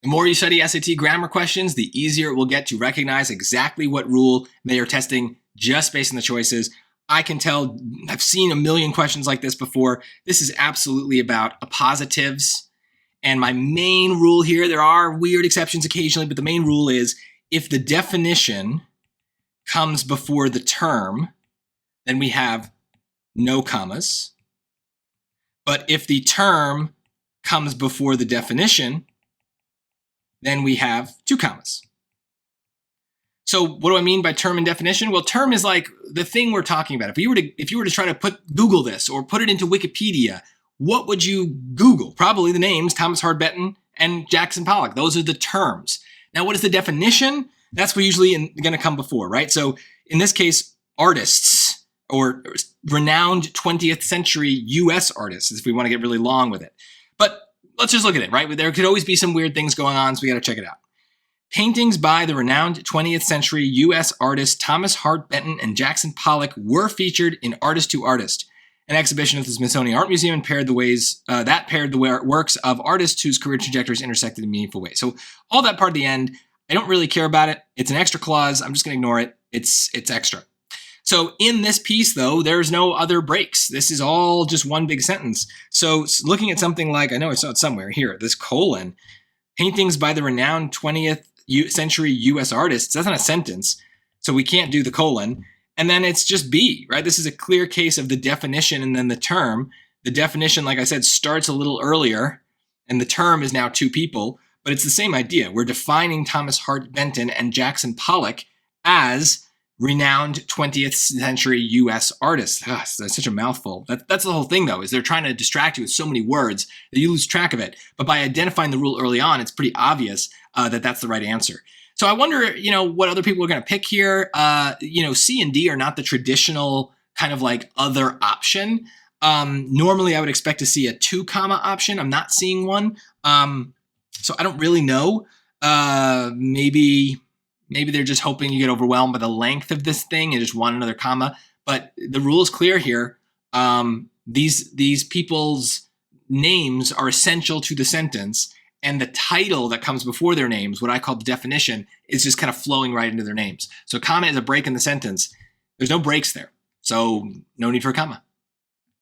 The more you study SAT grammar questions, the easier it will get to recognize exactly what rule they are testing just based on the choices. I can tell, I've seen a million questions like this before. This is absolutely about appositives. And my main rule here, there are weird exceptions occasionally, but the main rule is if the definition comes before the term, then we have no commas. But if the term comes before the definition, then we have 2 commas. So what do I mean by term and definition? Well, term is like the thing we're talking about. If you were to try to Google this or put it into Wikipedia, what would you Google? Probably the names Thomas Hart Benton and Jackson Pollock. Those are the terms. Now, what is the definition? That's what usually going to come before, right? So in this case, artists or renowned 20th century US artists, if we want to get really long with it. But let's just look at it, right? There could always be some weird things going on, so we got to check it out. Paintings by the renowned 20th century U.S. artists Thomas Hart Benton and Jackson Pollock were featured in Artist to Artist, an exhibition at the Smithsonian Art Museum, and paired the works of artists whose career trajectories intersected in meaningful ways. So all that part at the end, I don't really care about it. It's an extra clause. I'm just going to ignore it. It's extra. So in this piece, though, there's no other breaks. This is all just one big sentence. So looking at something like, I know I saw it somewhere here, this colon, paintings by the renowned 20th century U.S. artists, that's not a sentence. So we can't do the colon. And then it's just B, right? This is a clear case of the definition and then the term. The definition, like I said, starts a little earlier, and the term is now 2 people, but it's the same idea. We're defining Thomas Hart Benton and Jackson Pollock as renowned 20th century U.S. artists. Ugh, that's such a mouthful. That's the whole thing, though, is they're trying to distract you with so many words that you lose track of it. But by identifying the rule early on, it's pretty obvious that that's the right answer. So I wonder, what other people are going to pick here. C and D are not the traditional kind of like other option. Normally, I would expect to see a 2 comma option. I'm not seeing one. So I don't really know. Maybe they're just hoping you get overwhelmed by the length of this thing and just want another comma. But the rule is clear here. These people's names are essential to the sentence, and the title that comes before their names, what I call the definition, is just kind of flowing right into their names. So comma is a break in the sentence. There's no breaks there, so no need for a comma.